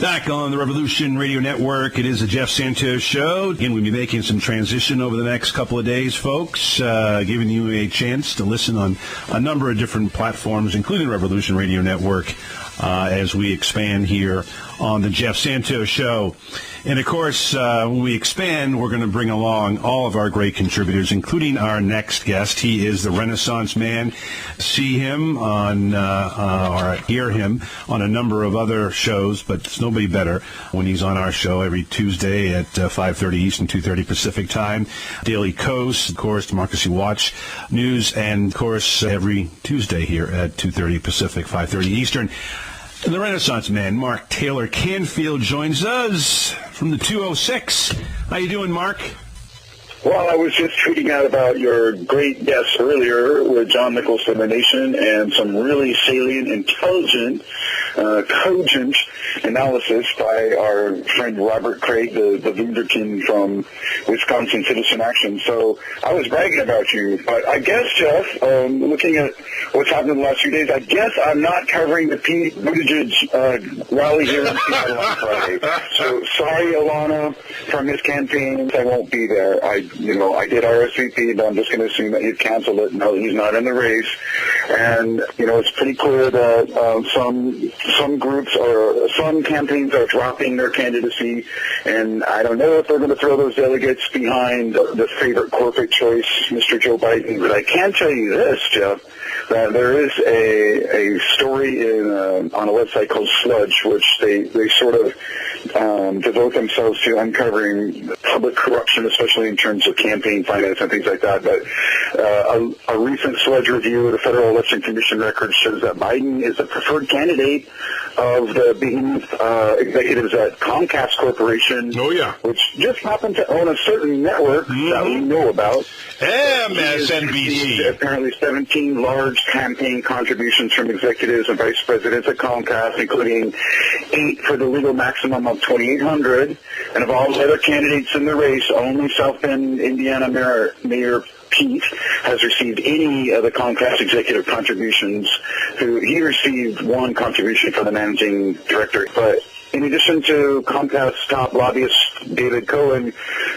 Back on the Revolution Radio Network, it is the Jeff Santos Show. Again, we'll be making some transition over the next couple of days, folks, giving you a chance to listen on a number of different platforms, including the Revolution Radio Network, as we expand here on the Jeff Santos Show. And, of course, when we expand, we're going to bring along all of our great contributors, including our next guest. He is the Renaissance Man. See him on, or hear him on a number of other shows, but it's nobody better when he's on our show every Tuesday at 5:30 Eastern, 2:30 Pacific Time. Daily Kos, of course, Democracy Watch News, and, of course, every Tuesday here at 2:30 Pacific, 5:30 Eastern. And the Renaissance Man, Mark Taylor-Canfield, joins us from the 206. How you doing, Mark? Well, I was just tweeting out about your great guest earlier with John Nichols from The Nation and some really salient, intelligent, cogent analysis by our friend Robert Craig, the wunderkind from Wisconsin Citizen Action. So I was bragging about you. But I guess, Jeff, looking at what's happened in the last few days, I guess I'm not covering the Pete Buttigieg rally here in Seattle on Friday. So sorry, Alana, from his campaign, I won't be there. I did RSVP, but I'm just going to assume that he'd canceled it. No, he's not in the race. And, it's pretty clear that some groups or some campaigns are dropping their candidacy. And I don't know if they're going to throw those delegates behind the favorite corporate choice, Mr. Joe Biden. But I can tell you this, Jeff, that there is a story on a website called Sludge, which they sort of devote themselves to uncovering public corruption, especially in terms of campaign finance and things like that. But a recent Sludge review of the Federal Election Commission record shows that Biden is the preferred candidate of the behemoth executives at Comcast Corporation, which just happened to own a certain network that we know about. MSNBC. Apparently 17 large campaign contributions from executives and vice presidents at Comcast, including 8 for the legal maximum of $2,800. And of all the other candidates in the race, only South Bend, Indiana Mayor Pete has received any of the Comcast executive contributions. He received one contribution from the managing director. But in addition to Comcast top lobbyist David Cohen,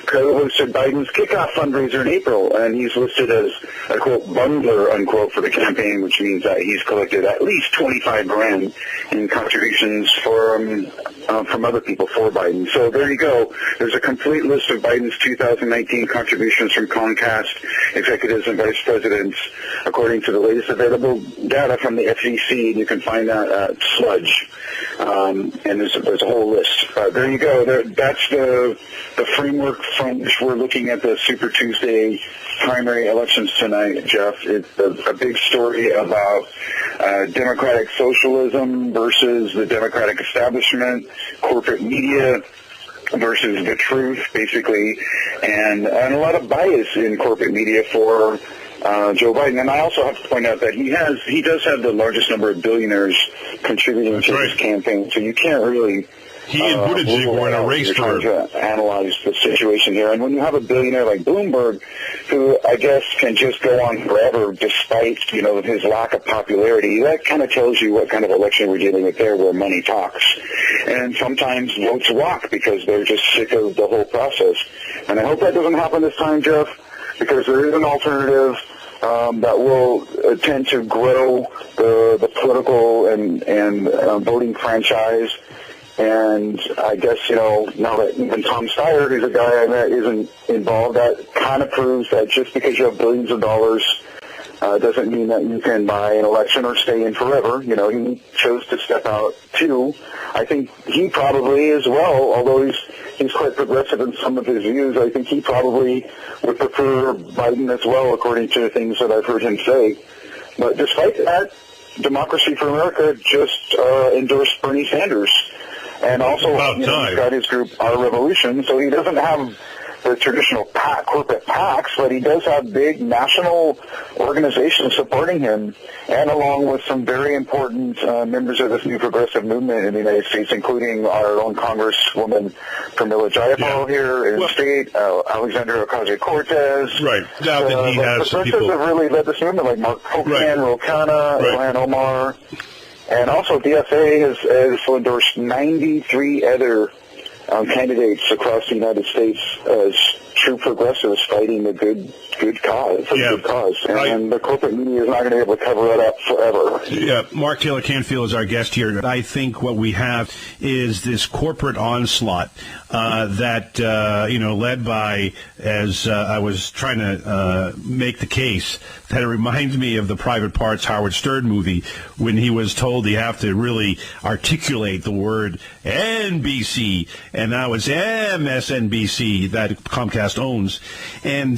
co-hosted Biden's kickoff fundraiser in April, and he's listed as a, quote, bundler, unquote, for the campaign, which means that he's collected at least $25,000 in contributions from other people for Biden. So there you go. There's a complete list of Biden's 2019 contributions from Comcast executives and vice presidents, according to the latest available data from the FCC. You can find that at Sludge. And there's a whole list. There you go. That's the framework from which we're looking at the Super Tuesday primary elections tonight, Jeff. It's a big story about democratic socialism versus the democratic establishment, corporate media versus the truth, basically, and a lot of bias in corporate media for Joe Biden. And I also have to point out that he does have the largest number of billionaires contributing to his campaign, so you can't really... He and Buttigieg were in a race for to analyze the situation here. And when you have a billionaire like Bloomberg, who I guess can just go on forever despite, his lack of popularity, that kind of tells you what kind of election we're dealing with there, where money talks. And sometimes votes walk because they're just sick of the whole process. And I hope that doesn't happen this time, Jeff, because there is an alternative that will tend to grow the political and voting franchise. And I guess, now that even Tom Steyer, who's a guy I met, isn't involved, that kind of proves that just because you have billions of dollars doesn't mean that you can buy an election or stay in forever. He chose to step out, too. I think he probably as well, although he's quite progressive in some of his views, I think he probably would prefer Biden as well, according to things that I've heard him say. But despite that, Democracy for America just endorsed Bernie Sanders. And also, he's got his group, Our Revolution, so he doesn't have the traditional corporate PACs, but he does have big national organizations supporting him, and along with some very important members of this new progressive movement in the United States, including our own Congresswoman Pramila Jayapal here in the state, Alexandria Ocasio-Cortez. Right. Now that he has the progressives have really led this movement, like Mark Taylor-Canfield, Ro Khanna, Ilhan Omar. And also, DFA has endorsed 93 other candidates across the United States as true progressives fighting a good cause, good cause. And the corporate media is not going to be able to cover it up forever. Yeah, Mark Taylor-Canfield is our guest here. I think what we have is this corporate onslaught that, led by, as I was trying to make the case, that it reminds me of the Private Parts Howard Stern movie when he was told you have to really articulate the word NBC, and now it's MSNBC that Comcast owns. And,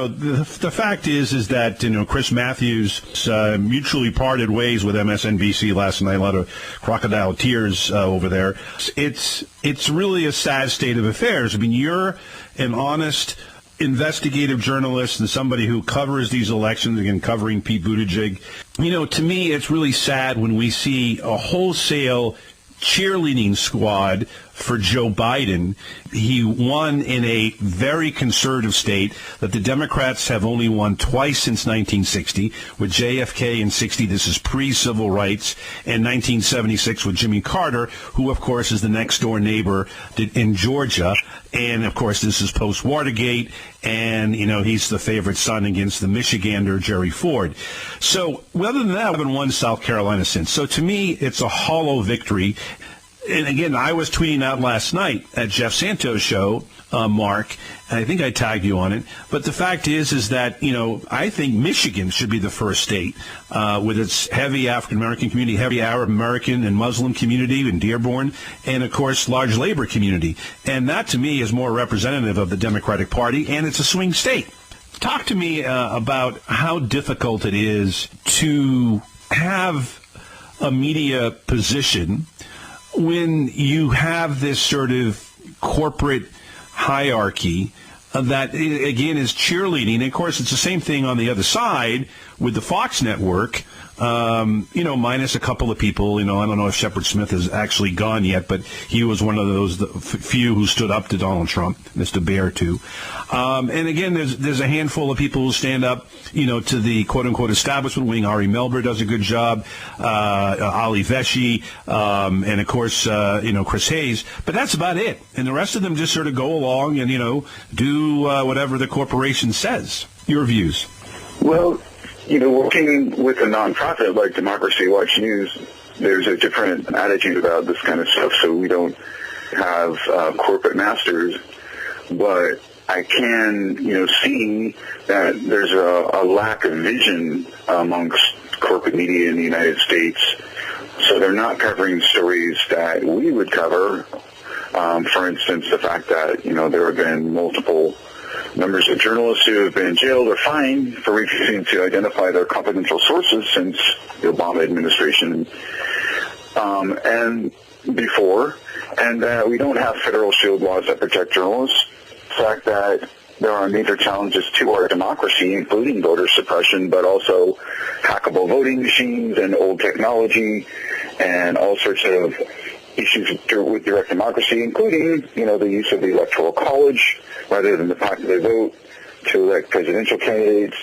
the fact is that, Chris Matthews mutually parted ways with MSNBC last night, a lot of crocodile tears over there. It's really a sad state of affairs. I mean, you're an honest investigative journalist and somebody who covers these elections, again, covering Pete Buttigieg. To me, it's really sad when we see a wholesale cheerleading squad for Joe Biden. He won in a very conservative state that the Democrats have only won twice since 1960, with JFK in 60, this is pre-civil rights, and 1976 with Jimmy Carter, who, of course, is the next-door neighbor in Georgia. And, of course, this is post-Watergate, and, he's the favorite son against the Michigander, Jerry Ford. So, other than that, I haven't won South Carolina since. So, to me, it's a hollow victory. And again, I was tweeting out last night at Jeff Santos Show, Mark, and I think I tagged you on it. But the fact is that, I think Michigan should be the first state with its heavy African-American community, heavy Arab-American and Muslim community in Dearborn, and, of course, large labor community. And that, to me, is more representative of the Democratic Party, and it's a swing state. Talk to me about how difficult it is to have a media position when you have this sort of corporate hierarchy that, again, is cheerleading. And of course, it's the same thing on the other side with the Fox network, minus a couple of people. I don't know if Shepard Smith has actually gone yet, but he was one of those few who stood up to Donald Trump, Mr. Bear, too. And again, there's a handful of people who stand up, to the quote-unquote establishment wing. Ari Melber does a good job, Ali Veshi, and, of course, Chris Hayes. But that's about it. And the rest of them just sort of go along and, do whatever the corporation says. Your views? Well, working with a nonprofit like Democracy Watch News, there's a different attitude about this kind of stuff, so we don't have corporate masters. But I can, see that there's a lack of vision amongst corporate media in the United States. So they're not covering stories that we would cover. For instance, the fact that, there have been multiple numbers of journalists who have been jailed or fined for refusing to identify their confidential sources since the Obama administration and before, and that we don't have federal shield laws that protect journalists. The fact that there are major challenges to our democracy, including voter suppression, but also hackable voting machines and old technology and all sorts of issues with direct democracy, including, the use of the Electoral College rather than the popular vote to elect presidential candidates.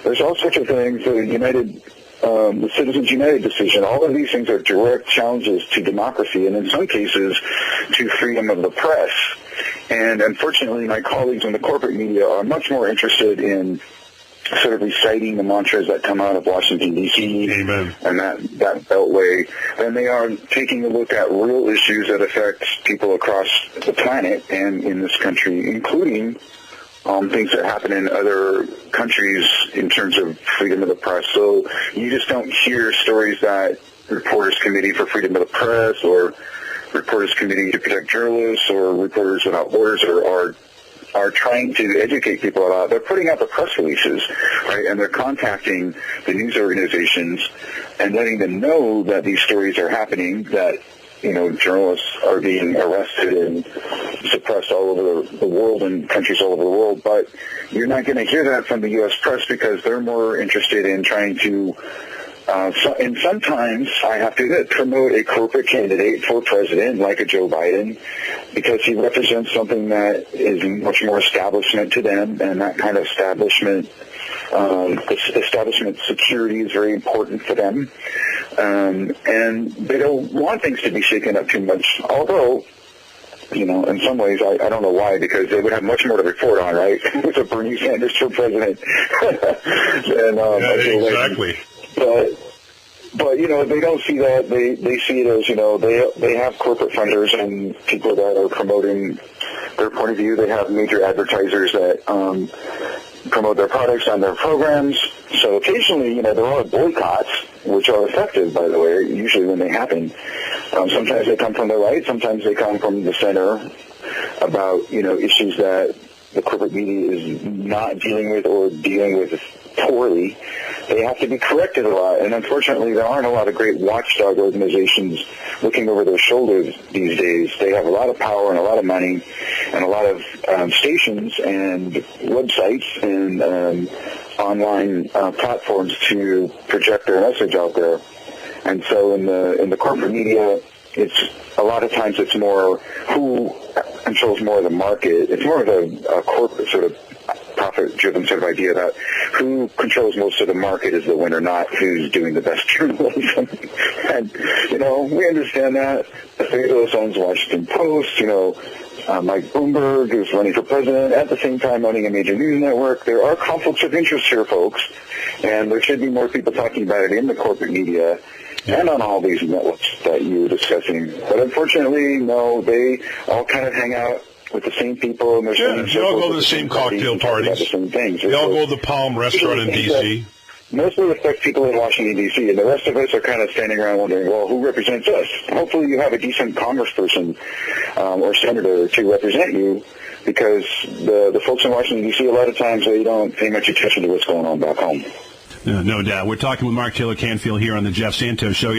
There's all sorts of things. The Citizens United decision, all of these things are direct challenges to democracy and in some cases to freedom of the press. And unfortunately, my colleagues in the corporate media are much more interested in sort of reciting the mantras that come out of Washington, D.C. Amen. And that beltway than they are taking a look at real issues that affect people across the planet and in this country, including things that happen in other countries in terms of freedom of the press. So you just don't hear stories that Reporters Committee for Freedom of the Press or Reporters Committee to Protect Journalists or Reporters Without Borders are trying to educate people about. They're putting out the press releases, right, and they're contacting the news organizations and letting them know that these stories are happening, that journalists are being arrested and suppressed all over the world in countries all over the world. But you're not going to hear that from the U.S. press because they're more interested in trying to, and sometimes, I have to admit, promote a corporate candidate for president like a Joe Biden because he represents something that is much more establishment to them, and that kind of establishment security is very important for them. and they don't want things to be shaken up too much, although, in some ways, I don't know why, because they would have much more to report on, right? With a Bernie Sanders for president. Exactly. But they don't see that. They see it as, they have corporate funders and people that are promoting their point of view. They have major advertisers that promote their products and their programs. So occasionally, there are boycotts, which are effective, by the way, usually when they happen. Sometimes they come from the right, sometimes they come from the center about, issues that the corporate media is not dealing with or dealing with poorly. They have to be corrected a lot, and unfortunately there aren't a lot of great watchdog organizations looking over their shoulders these days. They have a lot of power and a lot of money and a lot of stations and websites and online platforms to project their message out there. And so in the corporate media, it's a lot of times it's more who controls more of the market. It's more of a corporate sort of profit-driven sort of idea about who controls most of the market is the winner, not who's doing the best journalism. And, we understand that. Bezos owns Washington Post, Mike Bloomberg is running for president, at the same time owning a major news network. There are conflicts of interest here, folks, and there should be more people talking about it in the corporate media and on all these networks that you were discussing. But unfortunately, no, they all kind of hang out with the same people, and they all go to the same cocktail parties. The same things. They all go to the Palm restaurant in D.C. Mostly affect people in Washington, D.C., and the rest of us are kind of standing around wondering, well, who represents us? Hopefully you have a decent congressperson or senator to represent you, because the folks in Washington, D.C., a lot of times they don't pay much attention to what's going on back home. No doubt. We're talking with Mark Taylor-Canfield here on the Jeff Santos Show.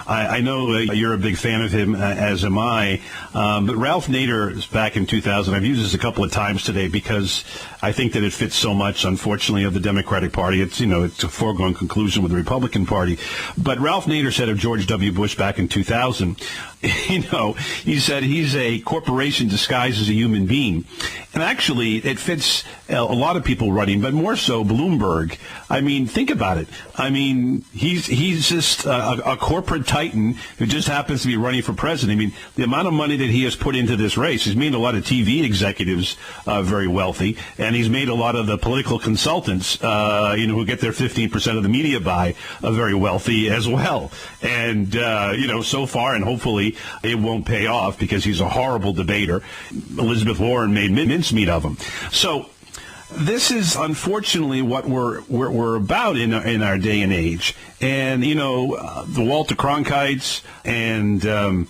I know you're a big fan of him, as am I. But Ralph Nader, back in 2000, I've used this a couple of times today because I think that it fits so much, unfortunately, of the Democratic Party. It's a foregone conclusion with the Republican Party. But Ralph Nader said of George W. Bush back in 2000, he said he's a corporation disguised as a human being. And actually, it fits a lot of people running, but more so Bloomberg. I mean, think about it. I mean, he's just a corporate titan who just happens to be running for president. I mean, the amount of money that he has put into this race, he's made a lot of TV executives very wealthy, and he's made a lot of the political consultants, who get their 15% of the media buy, very wealthy as well. And, so far, and hopefully it won't pay off because he's a horrible debater. Elizabeth Warren made mincemeat of him. So this is unfortunately what we're about in our day and age. And, the Walter Cronkites and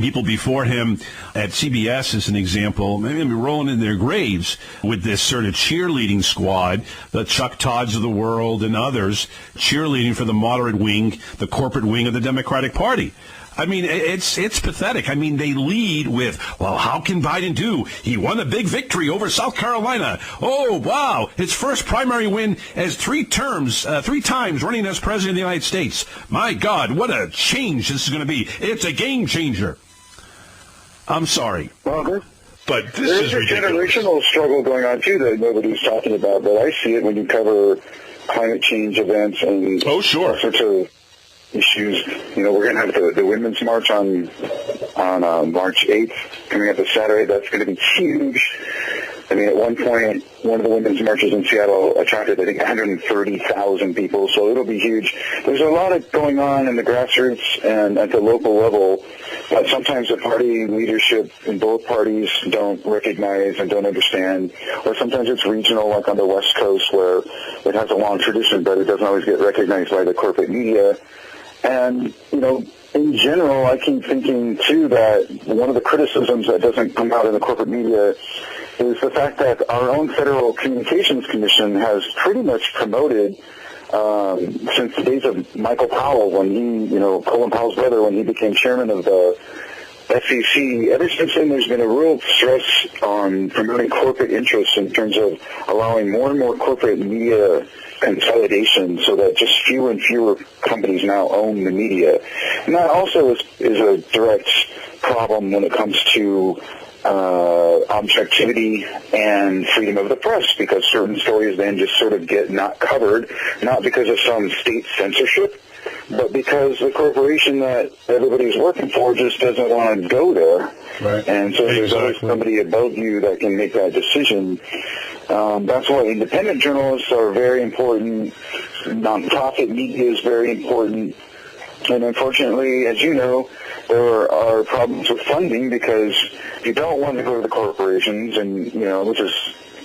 people before him at CBS, as an example, maybe rolling in their graves with this sort of cheerleading squad, the Chuck Todds of the world and others cheerleading for the moderate wing, the corporate wing of the Democratic Party. I mean, it's pathetic. I mean, they lead with, well, how can Biden do? He won a big victory over South Carolina. Oh, wow. His first primary win as three times running as president of the United States. My God, what a change this is going to be. It's a game changer. I'm sorry. Well, but this is ridiculous. There's a generational struggle going on, too, that nobody's talking about. But I see it when you cover climate change events and all sorts of issues. We're going to have the Women's March on March 8th coming up this Saturday. That's going to be huge. I mean, at one point, one of the women's marches in Seattle attracted, I think, 130,000 people, so it'll be huge. There's a lot of going on in the grassroots and at the local level, but sometimes the party leadership in both parties don't recognize and don't understand, or sometimes it's regional, like on the West Coast, where it has a long tradition, but it doesn't always get recognized by the corporate media. And, in general, I keep thinking, too, that one of the criticisms that doesn't come out in the corporate media is the fact that our own Federal Communications Commission has pretty much promoted, since the days of Michael Powell, when he, Colin Powell's brother, when he became chairman of the SEC, ever since then there's been a real stress on promoting corporate interests in terms of allowing more and more corporate media consolidation so that just fewer and fewer companies now own the media. And that also is a direct problem when it comes to objectivity and freedom of the press, because certain stories then just sort of get not covered, not because of some state censorship, but because the corporation that everybody's working for just doesn't want to go there. Right. And so there's always somebody above you that can make that decision. That's why independent journalists are very important. Nonprofit media is very important. And unfortunately, as you know, there are problems with funding because you don't want to go to the corporations, and, which is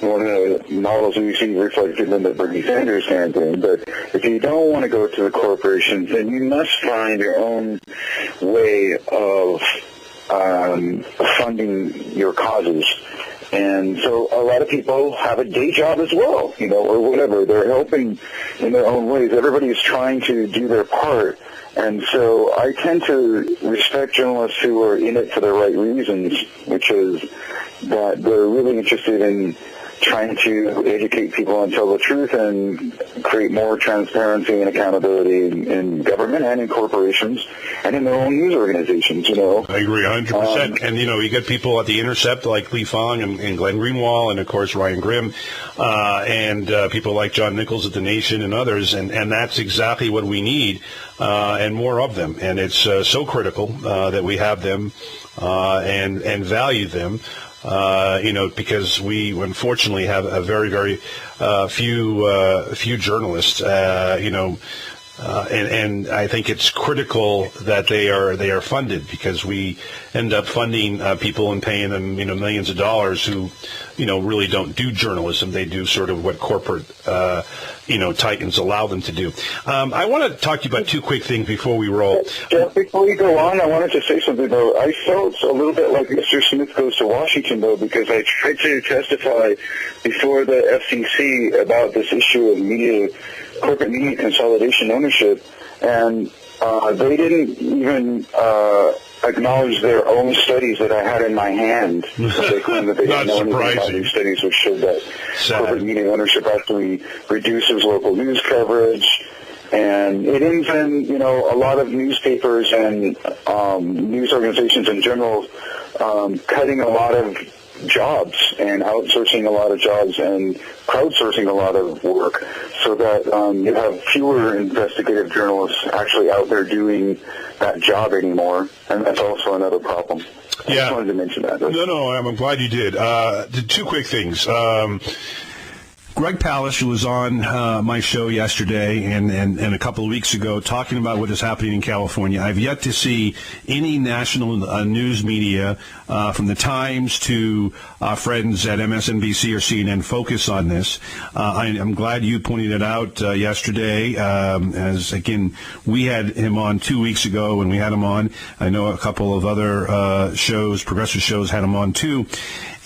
one of the models we see reflected in the Bernie Sanders campaign. But if you don't want to go to the corporations, then you must find your own way of funding your causes. And so a lot of people have a day job as well, or whatever. They're helping in their own ways. Everybody is trying to do their part. And so I tend to respect journalists who are in it for the right reasons, which is that they're really interested in trying to educate people and tell the truth and create more transparency and accountability in government and in corporations and in their own news organizations, I agree 100%. And, you get people at The Intercept like Lee Fong and Glenn Greenwald and, of course, Ryan Grimm and people like John Nichols at The Nation and others. And that's exactly what we need and more of them. And it's so critical that we have them and value them. Because we unfortunately have a very, very few journalists, and I think it's critical that they are funded, because we end up funding people and paying them, millions of dollars who, really don't do journalism. They do sort of what corporate, titans allow them to do. I want to talk to you about two quick things before we roll. Jeff, before we go on, I wanted to say something, though. I felt a little bit like Mr. Smith Goes to Washington, though, because I tried to testify before the FCC about this issue of corporate media consolidation ownership, and they didn't even acknowledge their own studies that I had in my hand. They claim that they didn't know anything about these studies, which showed that corporate media ownership actually reduces local news coverage. And it ends in, a lot of newspapers and news organizations in general cutting a lot of jobs and outsourcing a lot of jobs and crowdsourcing a lot of work, so that you have fewer investigative journalists actually out there doing that job anymore, and that's also another problem. I just wanted to mention that. No, I'm glad you did. Two quick things. Greg Palast, who was on my show yesterday and a couple of weeks ago talking about what is happening in California. I've yet to see any national news media, from the Times to friends at MSNBC or CNN, focus on this. I'm glad you pointed it out yesterday, as, again, we had him on 2 weeks ago when we had him on. I know a couple of other shows, progressive shows, had him on too.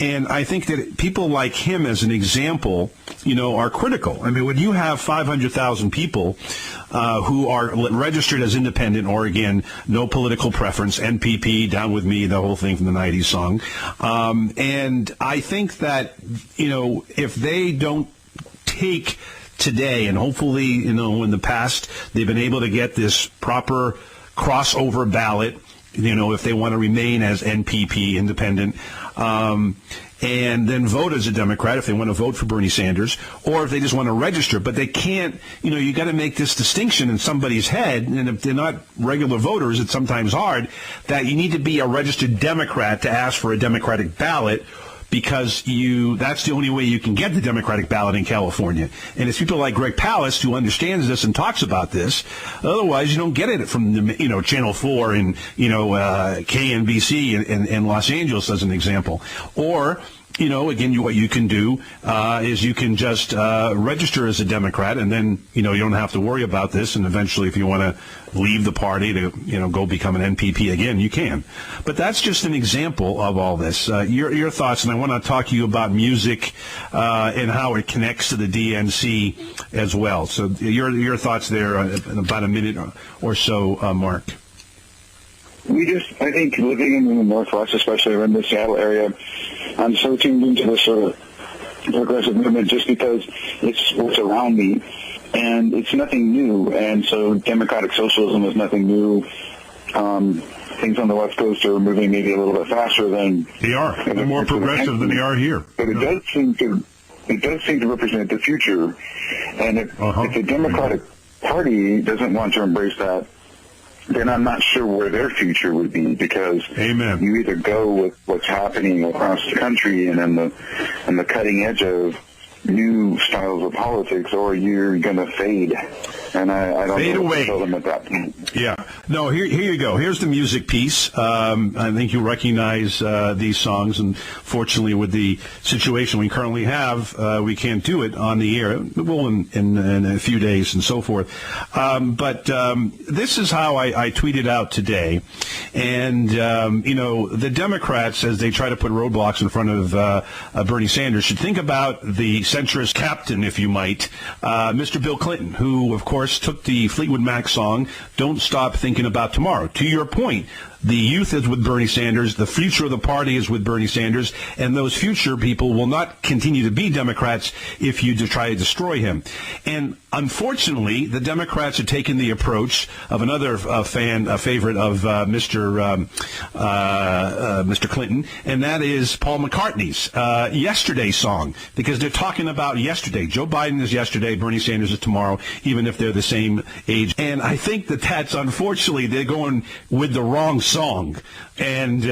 And I think that people like him, as an example, are critical. I mean, when you have 500,000 people who are registered as independent, or, again, no political preference, NPP, down with me, the whole thing from the 90s song. And I think that, if they don't take today, and hopefully, in the past, they've been able to get this proper crossover ballot, if they want to remain as NPP, independent, and then vote as a Democrat if they want to vote for Bernie Sanders, or if they just want to register. But they can't, you got to make this distinction in somebody's head, and if they're not regular voters, it's sometimes hard, that you need to be a registered Democrat to ask for a Democratic ballot, because that's the only way you can get the Democratic ballot in California. And it's people like Greg Palast who understands this and talks about this. Otherwise, you don't get it from Channel 4 and KNBC in Los Angeles, as an example. Or, again, what you can do is you can just register as a Democrat, and then, you don't have to worry about this. And eventually, if you want to leave the party to, go become an NPP again, you can. But that's just an example of all this. Your thoughts, and I want to talk to you about music and how it connects to the DNC as well. So your thoughts there in about a minute or so, Mark. I think living in the Northwest, especially in the Seattle area, I'm so tuned into this sort of progressive movement just because it's what's around me, and it's nothing new. And so democratic socialism is nothing new. Things on the West Coast are moving maybe a little bit faster than they are. They're more progressive than they are here. But it does seem to represent the future. And if the Democratic party doesn't want to embrace that, then I'm not sure where their future would be, because Amen. You either go with what's happening across the country and in the cutting edge of new styles of politics, or you're going to fade. And I don't fade know what away. to tell them at that point. Yeah. No, here you go. Here's the music piece. I think you recognize these songs, and fortunately with the situation we currently have, we can't do it on the air. We'll in a few days and so forth. But this is how I tweeted out today. And, the Democrats, as they try to put roadblocks in front of Bernie Sanders, should think about the centrist captain, if you might, Mr. Bill Clinton, who, of course, took the Fleetwood Mac song, Don't Stop Thinking About Tomorrow. To your point, the youth is with Bernie Sanders, the future of the party is with Bernie Sanders, and those future people will not continue to be Democrats if you try to destroy him. And unfortunately, the Democrats are taking the approach of another favorite of Mr. Clinton, and that is Paul McCartney's Yesterday song, because they're talking about yesterday. Joe Biden is yesterday, Bernie Sanders is tomorrow, even if they're the same age. And I think that's unfortunately, they're going with the wrong song, and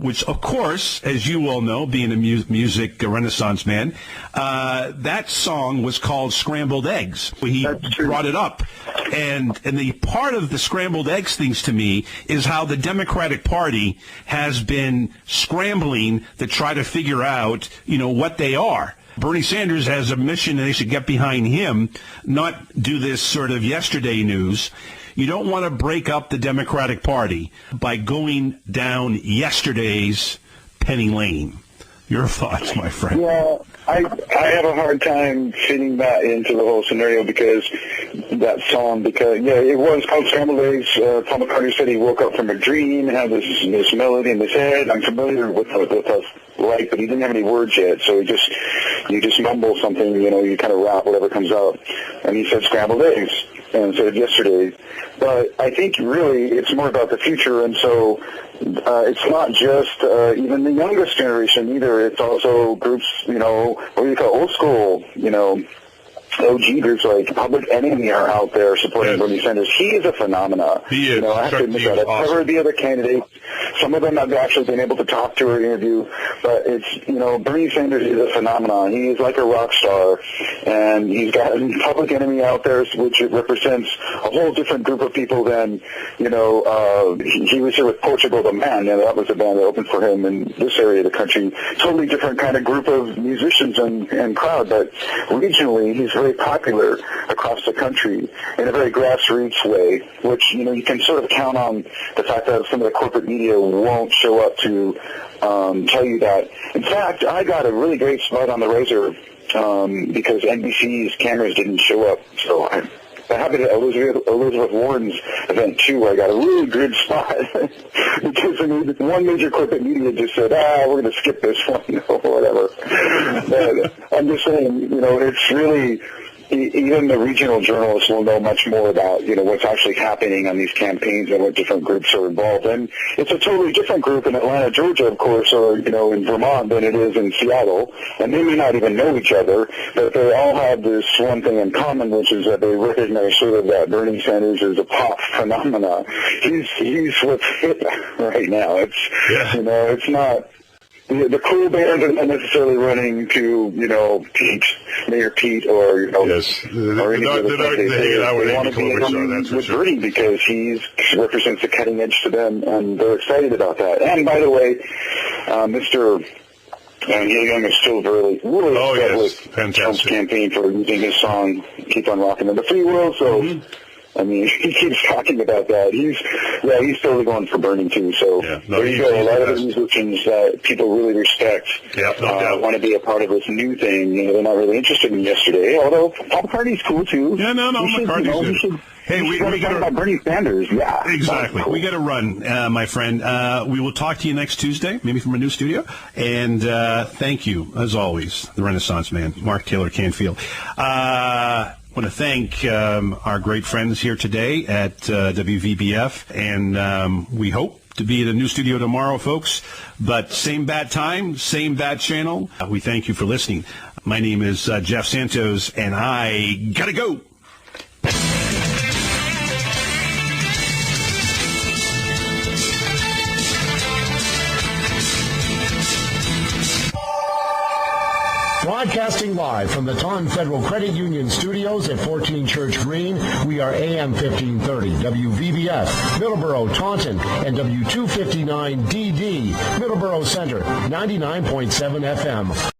which, of course, as you all know, being a music Renaissance man, that song was called Scrambled Eggs. He brought it up, and the part of the scrambled eggs things to me is how the Democratic Party has been scrambling to try to figure out, what they are. Bernie Sanders has a mission, and they should get behind him, not do this sort of yesterday news. You don't want to break up the Democratic Party by going down yesterday's Penny Lane. Your thoughts, my friend? Yeah, I have a hard time fitting that into the whole scenario, because that song, it was called Scrambled Eggs. Paul McCartney said he woke up from a dream, had this melody in his head. I'm familiar with that's like, but he didn't have any words yet, so you just mumble something, you kind of rap whatever comes out. And he said Scrambled Eggs instead of yesterday. But I think really it's more about the future, and so it's not just even the youngest generation either. It's also groups, what do you call old school, OG groups like Public Enemy are out there supporting Bernie Sanders. He is a phenomenon. He is. I have to admit that. I've covered the other candidates. Some of them I've actually been able to talk to or interview, but it's, Bernie Sanders is a phenomenon. He is like a rock star, and he's got Public Enemy out there, which represents a whole different group of people than, he was here with Portugal the Man, and that was the band that opened for him in this area of the country. Totally different kind of group of musicians and crowd, but regionally he's very popular across the country in a very grassroots way, which, you can sort of count on the fact that some of the corporate media won't show up to tell you that. In fact, I got a really great spot on the Razor because NBC's cameras didn't show up. So I happened at Elizabeth Warren's event, too, where I got a really good spot because one major corporate media just said, we're going to skip this one or whatever. But I'm just saying, it's really, even the regional journalists will know much more about, what's actually happening on these campaigns and what different groups are involved. And it's a totally different group in Atlanta, Georgia, of course, or, in Vermont than it is in Seattle. And they may not even know each other, but they all have this one thing in common, which is that they recognize sort of that Bernie Sanders is a pop phenomenon. He's what's hip right now. It's not... The cool bands are not necessarily running to, Mayor Pete or, yes. or any other thing. They want to be with Bernie because he represents the cutting edge to them, and they're excited about that. And by the way, Mr. Neil Young is still really upset with Trump's campaign for using his song "Keep on Rockin' in the Free World." So. I mean, he keeps talking about that. He's totally going for Bernie, too. So there you go. A lot of the musicians that people really respect want to be a part of this new thing. They're not really interested in yesterday, although Paul McCartney's cool, too. Yeah, no, McCartney's good. Hey, we got to talk about Bernie Sanders. Yeah, exactly. Cool. We got to run, my friend. We will talk to you next Tuesday, maybe from a new studio. And thank you, as always, the Renaissance man, Mark Taylor-Canfield. I want to thank our great friends here today at WVBF, and we hope to be at a new studio tomorrow, folks. But same bad time, same bad channel. We thank you for listening. My name is Jeff Santos, and I gotta go. Broadcasting live from the Taunton Federal Credit Union studios at 14 Church Green, we are AM 1530, WVBF, Middleborough, Taunton, and W259DD, Middleborough Center, 99.7 FM.